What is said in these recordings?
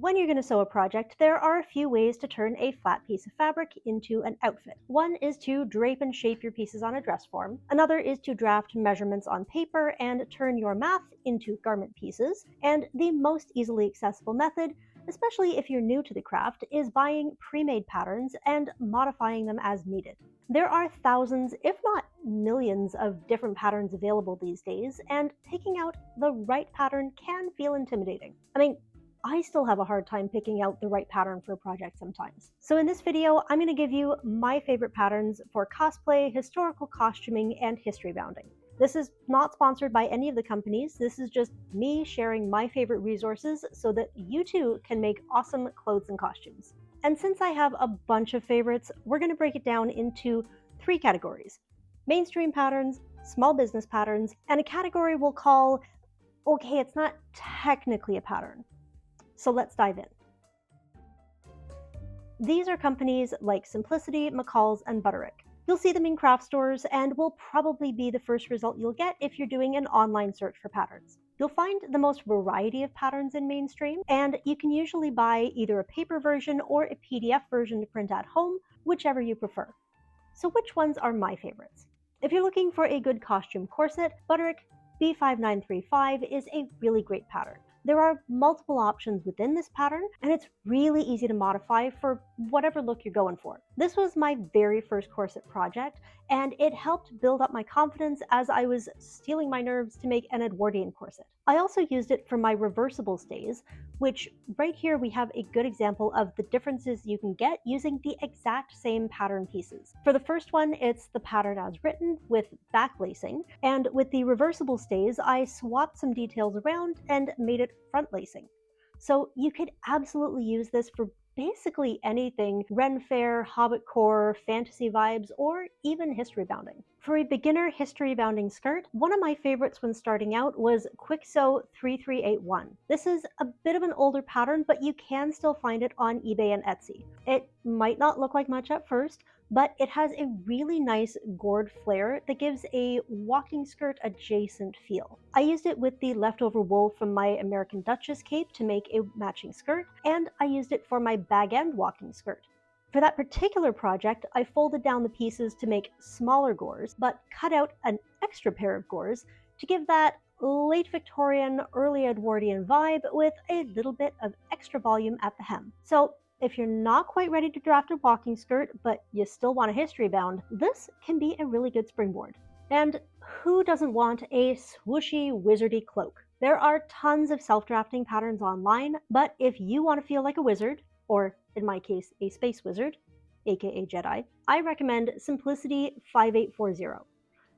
When you're going to sew a project, there are a few ways to turn a flat piece of fabric into an outfit. One is to drape and shape your pieces on a dress form. Another is to draft measurements on paper and turn your math into garment pieces. And the most easily accessible method, especially if you're new to the craft, is buying pre-made patterns and modifying them as needed. There are thousands, if not millions, of different patterns available these days, and picking out the right pattern can feel intimidating. I still have a hard time picking out the right pattern for a project sometimes. So in this video, I'm going to give you my favorite patterns for cosplay, historical costuming, and history bounding. This is not sponsored by any of the companies. This is just me sharing my favorite resources so that you too can make awesome clothes and costumes. And since I have a bunch of favorites, we're going to break it down into 3 categories: mainstream patterns, small business patterns, and a category we'll call, okay, it's not technically a pattern. So let's dive in. These are companies like Simplicity, McCall's, and Butterick. You'll see them in craft stores and will probably be the first result you'll get if you're doing an online search for patterns. You'll find the most variety of patterns in mainstream, and you can usually buy either a paper version or a PDF version to print at home, whichever you prefer. So which ones are my favorites? If you're looking for a good costume corset, Butterick B5935 is a really great pattern. There are multiple options within this pattern, and it's really easy to modify for whatever look you're going for. This was my very first corset project, and it helped build up my confidence as I was steeling my nerves to make an Edwardian corset. I also used it for my reversible stays, which right here we have a good example of the differences you can get using the exact same pattern pieces. For the first one, it's the pattern as written with back lacing, and with the reversible stays, I swapped some details around and made it front lacing. So you could absolutely use this for basically anything: Ren Fair, Hobbit core, fantasy vibes, or even history bounding. For a beginner history bounding skirt, one of my favorites when starting out was Quick Sew 3381. This is a bit of an older pattern, but you can still find it on eBay and Etsy. It might not look like much at first, but it has a really nice gored flare that gives a walking skirt adjacent feel. I used it with the leftover wool from my American Duchess cape to make a matching skirt, and I used it for my bag end walking skirt. For that particular project, I folded down the pieces to make smaller gores, but cut out an extra pair of gores to give that late Victorian, early Edwardian vibe with a little bit of extra volume at the hem. So if you're not quite ready to draft a walking skirt, but you still want a history bound, this can be a really good springboard. And who doesn't want a swooshy, wizardy cloak? There are tons of self-drafting patterns online, but if you want to feel like a wizard, or in my case, a space wizard, aka Jedi, I recommend Simplicity 5840.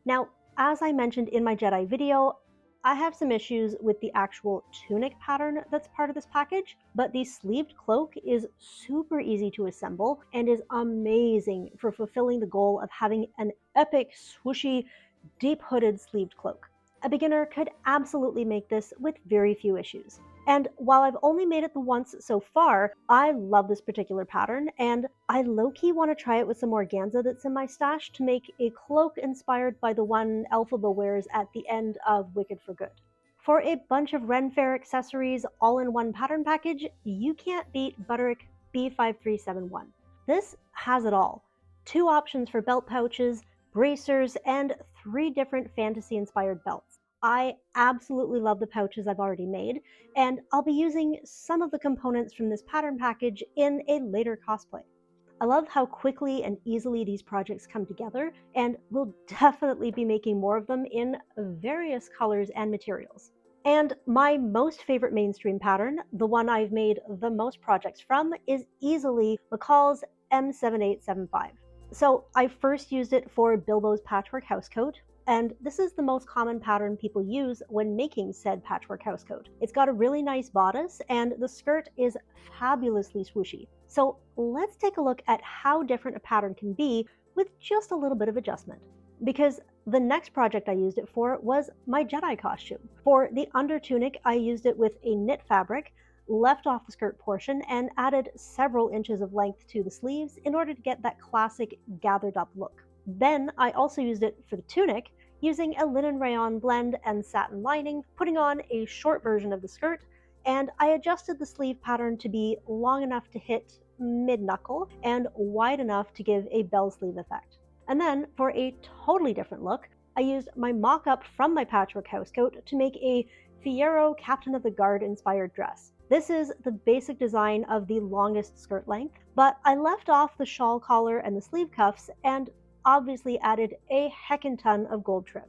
Now, as I mentioned in my Jedi video, I have some issues with the actual tunic pattern that's part of this package, but the sleeved cloak is super easy to assemble and is amazing for fulfilling the goal of having an epic, swooshy, deep hooded sleeved cloak. A beginner could absolutely make this with very few issues. And while I've only made it the once so far, I love this particular pattern, and I low-key want to try it with some organza that's in my stash to make a cloak inspired by the one Elphaba wears at the end of Wicked for Good. For a bunch of Ren Fair accessories all in one pattern package, you can't beat Butterick B5371. This has it all: 2 options for belt pouches, bracers, and 3 different fantasy-inspired belts. I absolutely love the pouches I've already made, and I'll be using some of the components from this pattern package in a later cosplay. I love how quickly and easily these projects come together, and we'll definitely be making more of them in various colors and materials. And my most favorite mainstream pattern, the one I've made the most projects from, is easily McCall's M7875. So I first used it for Bilbo's patchwork housecoat, and this is the most common pattern people use when making said patchwork housecoat. It's got a really nice bodice, and the skirt is fabulously swooshy. So let's take a look at how different a pattern can be with just a little bit of adjustment. Because the next project I used it for was my Jedi costume. For the under tunic, I used it with a knit fabric, left off the skirt portion, and added several inches of length to the sleeves in order to get that classic gathered up look. Then I also used it for the tunic, using a linen rayon blend and satin lining, putting on a short version of the skirt, and I adjusted the sleeve pattern to be long enough to hit mid-knuckle and wide enough to give a bell sleeve effect. And then, for a totally different look, I used my mock-up from my patchwork housecoat to make a Fierro Captain of the Guard inspired dress. This is the basic design of the longest skirt length, but I left off the shawl collar and the sleeve cuffs and obviously added a heckin' ton of gold trim.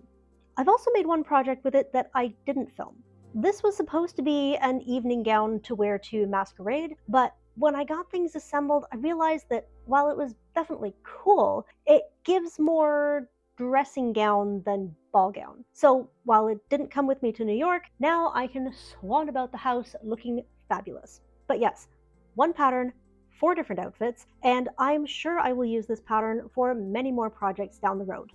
I've also made one project with it that I didn't film. This was supposed to be an evening gown to wear to masquerade, but when I got things assembled, I realized that while it was definitely cool, it gives more dressing gown than ball gown. So while it didn't come with me to New York, now I can swan about the house looking fabulous. But yes, one pattern, 4 different outfits, and I'm sure I will use this pattern for many more projects down the road.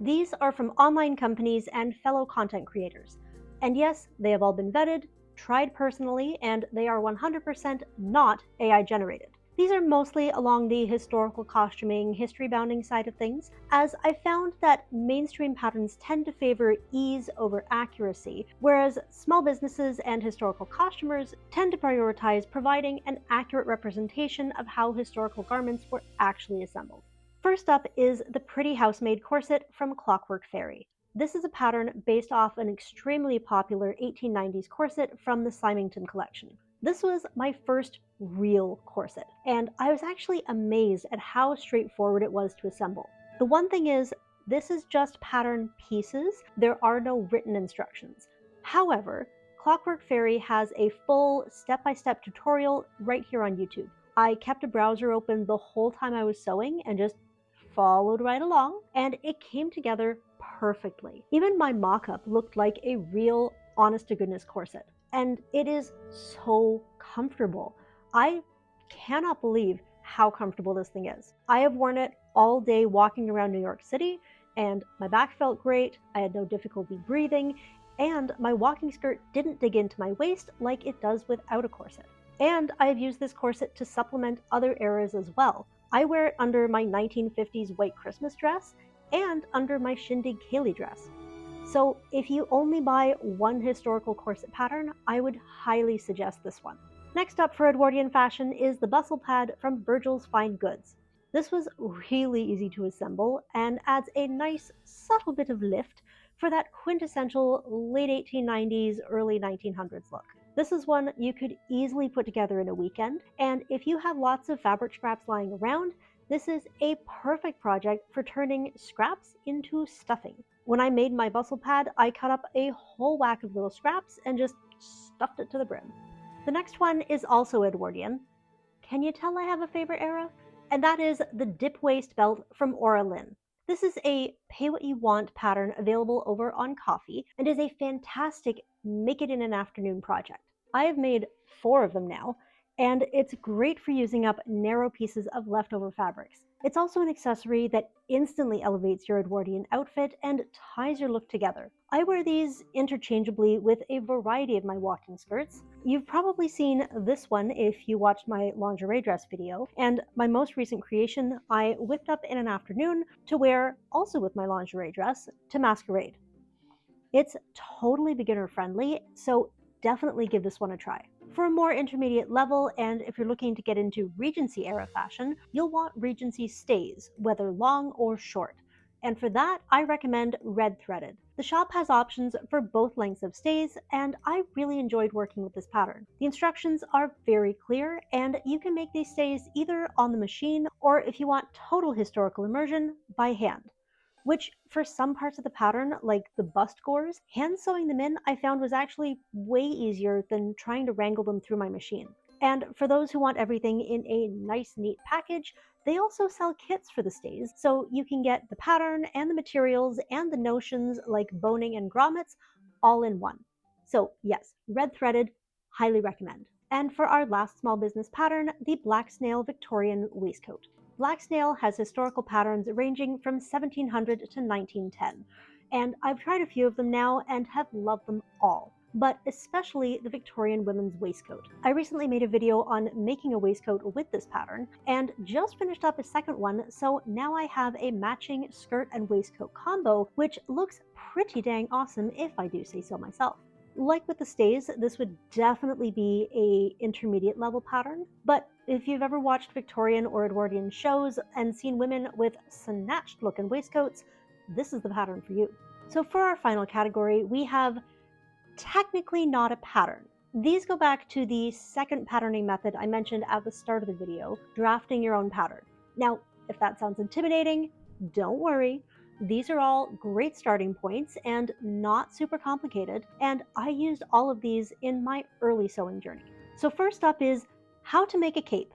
These are from online companies and fellow content creators. And yes, they have all been vetted, tried personally, and they are 100% not AI generated. These are mostly along the historical costuming, history bounding side of things, as I found that mainstream patterns tend to favor ease over accuracy, whereas small businesses and historical costumers tend to prioritize providing an accurate representation of how historical garments were actually assembled. First up is the Pretty Housemaid corset from Clockwork Fairy. This is a pattern based off an extremely popular 1890s corset from the Symington collection. This was my first real corset, and I was actually amazed at how straightforward it was to assemble. The one thing is, this is just pattern pieces, there are no written instructions. However, Clockwork Fairy has a full step-by-step tutorial right here on YouTube. I kept a browser open the whole time I was sewing and just followed right along, and it came together perfectly. Even my mock-up looked like a real, honest-to-goodness corset, and it is so comfortable. I cannot believe how comfortable this thing is. I have worn it all day walking around New York City, and my back felt great, I had no difficulty breathing, and my walking skirt didn't dig into my waist like it does without a corset. And I have used this corset to supplement other eras as well. I wear it under my 1950s white Christmas dress and under my Shindig Kaylee dress. So if you only buy one historical corset pattern, I would highly suggest this one. Next up for Edwardian fashion is the bustle pad from Virgil's Fine Goods. This was really easy to assemble and adds a nice, subtle bit of lift for that quintessential late 1890s, early 1900s look. This is one you could easily put together in a weekend, and if you have lots of fabric scraps lying around, this is a perfect project for turning scraps into stuffing. When I made my bustle pad, I cut up a whole whack of little scraps and just stuffed it to the brim. The next one is also Edwardian. Can you tell I have a favorite era? And that is the dip waist belt from Aura Lynn. This is a pay what you want pattern available over on Coffee and is a fantastic make it in an afternoon project. I have made 4 of them now, and it's great for using up narrow pieces of leftover fabrics. It's also an accessory that instantly elevates your Edwardian outfit and ties your look together. I wear these interchangeably with a variety of my walking skirts. You've probably seen this one if you watched my lingerie dress video, and my most recent creation I whipped up in an afternoon to wear, also with my lingerie dress, to masquerade. It's totally beginner friendly, so definitely give this one a try. For a more intermediate level, and if you're looking to get into Regency era fashion, you'll want Regency stays, whether long or short. And for that, I recommend Red Threaded. The shop has options for both lengths of stays, and I really enjoyed working with this pattern. The instructions are very clear, and you can make these stays either on the machine, or if you want total historical immersion, by hand. Which, for some parts of the pattern, like the bust gores, hand sewing them in I found was actually way easier than trying to wrangle them through my machine. And for those who want everything in a nice, neat package, they also sell kits for the stays, so you can get the pattern and the materials and the notions like boning and grommets all in one. So yes, Red Threaded, highly recommend. And for our last small business pattern, the Black Snail Victorian waistcoat. Black Snail has historical patterns ranging from 1700 to 1910, and I've tried a few of them now and have loved them all. but especially the Victorian women's waistcoat. I recently made a video on making a waistcoat with this pattern and just finished up a second one, so now I have a matching skirt and waistcoat combo, which looks pretty dang awesome if I do say so myself. Like with the stays, this would definitely be a intermediate level pattern, but if you've ever watched Victorian or Edwardian shows and seen women with snatched looking waistcoats, this is the pattern for you. So for our final category, we have technically not a pattern. These go back to the second patterning method I mentioned at the start of the video, drafting your own pattern. Now, if that sounds intimidating, don't worry. These are all great starting points and not super complicated, and I used all of these in my early sewing journey. So first up is how to make a cape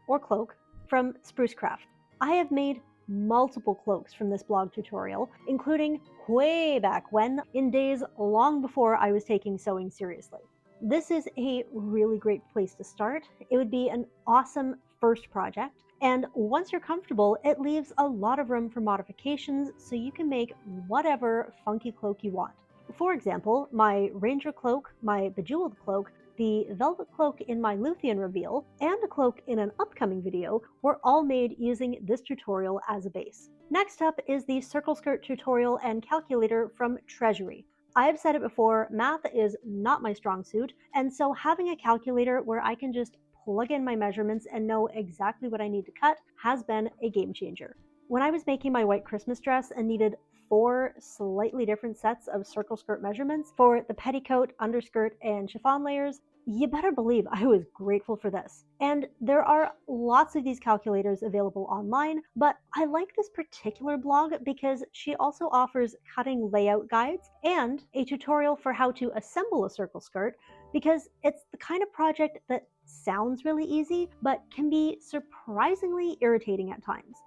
or cloak from spruce craft. I have made multiple cloaks from this blog tutorial, including way back when, in days long before I was taking sewing seriously. This is a really great place to start. It would be an awesome first project, and once you're comfortable, it leaves a lot of room for modifications so you can make whatever funky cloak you want. For example, my ranger cloak, my bejeweled cloak, the velvet cloak in my Luthien reveal, and a cloak in an upcoming video were all made using this tutorial as a base. Next up is the circle skirt tutorial and calculator from Treasury. I've said it before, math is not my strong suit, and so having a calculator where I can just plug in my measurements and know exactly what I need to cut has been a game changer. When I was making my white Christmas dress and needed 4 slightly different sets of circle skirt measurements for the petticoat, underskirt, and chiffon layers, you better believe I was grateful for this. And there are lots of these calculators available online, but I like this particular blog because she also offers cutting layout guides and a tutorial for how to assemble a circle skirt, because it's the kind of project that sounds really easy, but can be surprisingly irritating at times.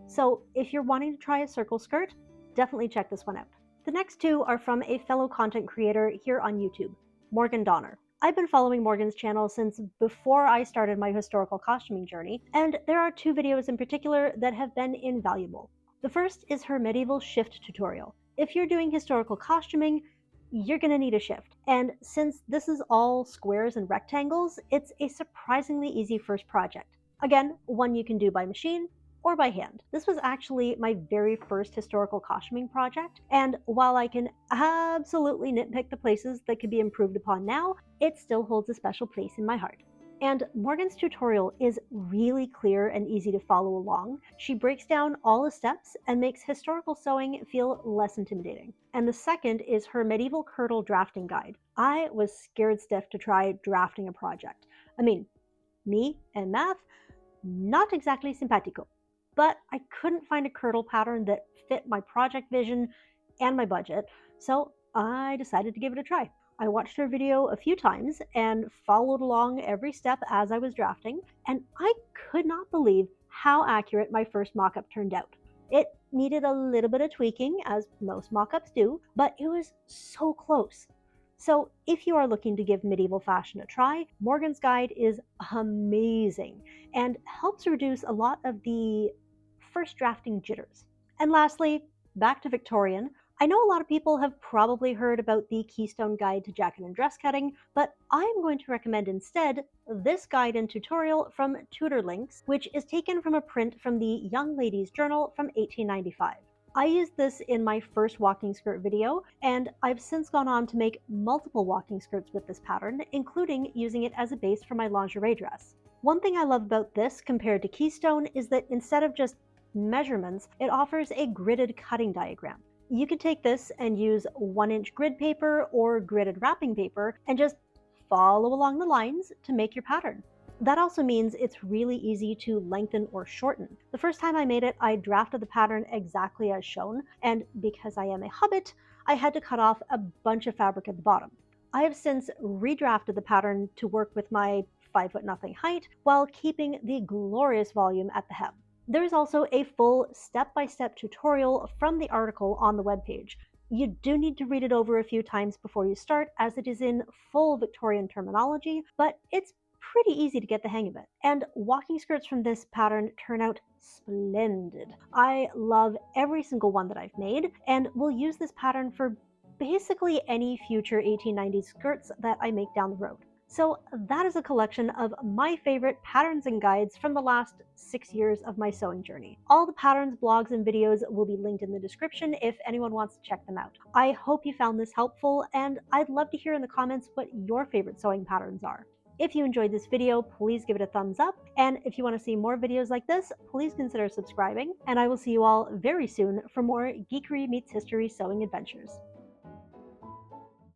So if you're wanting to try a circle skirt, definitely check this one out. The next two are from a fellow content creator here on YouTube, Morgan Donner. I've been following Morgan's channel since before I started my historical costuming journey, and there are 2 videos in particular that have been invaluable. The first is her medieval shift tutorial. If you're doing historical costuming, you're going to need a shift. And since this is all squares and rectangles, it's a surprisingly easy first project. Again, one you can do by machine or by hand. This was actually my very first historical costuming project, and while I can absolutely nitpick the places that could be improved upon now, it still holds a special place in my heart. And Morgan's tutorial is really clear and easy to follow along. She breaks down all the steps and makes historical sewing feel less intimidating. And the second is her medieval kirtle drafting guide. I was scared stiff to try drafting a project. I mean, me and math, not exactly simpatico. But I couldn't find a kirtle pattern that fit my project vision and my budget, so I decided to give it a try. I watched her video a few times and followed along every step as I was drafting, and I could not believe how accurate my first mock-up turned out. It needed a little bit of tweaking, as most mock-ups do, but it was so close. So if you are looking to give medieval fashion a try, Morgan's guide is amazing and helps reduce a lot of the first drafting jitters. And lastly, back to Victorian. I know a lot of people have probably heard about the Keystone Guide to Jacket and Dress Cutting, but I'm going to recommend instead this guide and tutorial from Tudor Links, which is taken from a print from the Young Lady's Journal from 1895. I used this in my first walking skirt video, and I've since gone on to make multiple walking skirts with this pattern, including using it as a base for my lingerie dress. One thing I love about this compared to Keystone is that instead of just measurements, it offers a gridded cutting diagram. You could take this and use 1-inch grid paper or gridded wrapping paper and just follow along the lines to make your pattern. That also means it's really easy to lengthen or shorten. The first time I made it, I drafted the pattern exactly as shown, and because I am a hobbit, I had to cut off a bunch of fabric at the bottom. I have since redrafted the pattern to work with my 5'0" height while keeping the glorious volume at the hem. There is also a full step-by-step tutorial from the article on the webpage. You do need to read it over a few times before you start, as it is in full Victorian terminology, but it's pretty easy to get the hang of it. And walking skirts from this pattern turn out splendid. I love every single one that I've made, and will use this pattern for basically any future 1890s skirts that I make down the road. So that is a collection of my favorite patterns and guides from the last 6 years of my sewing journey. All the patterns, blogs, and videos will be linked in the description if anyone wants to check them out. I hope you found this helpful, and I'd love to hear in the comments what your favorite sewing patterns are. If you enjoyed this video, please give it a thumbs up, and if you want to see more videos like this, please consider subscribing, and I will see you all very soon for more Geekery Meets History sewing adventures.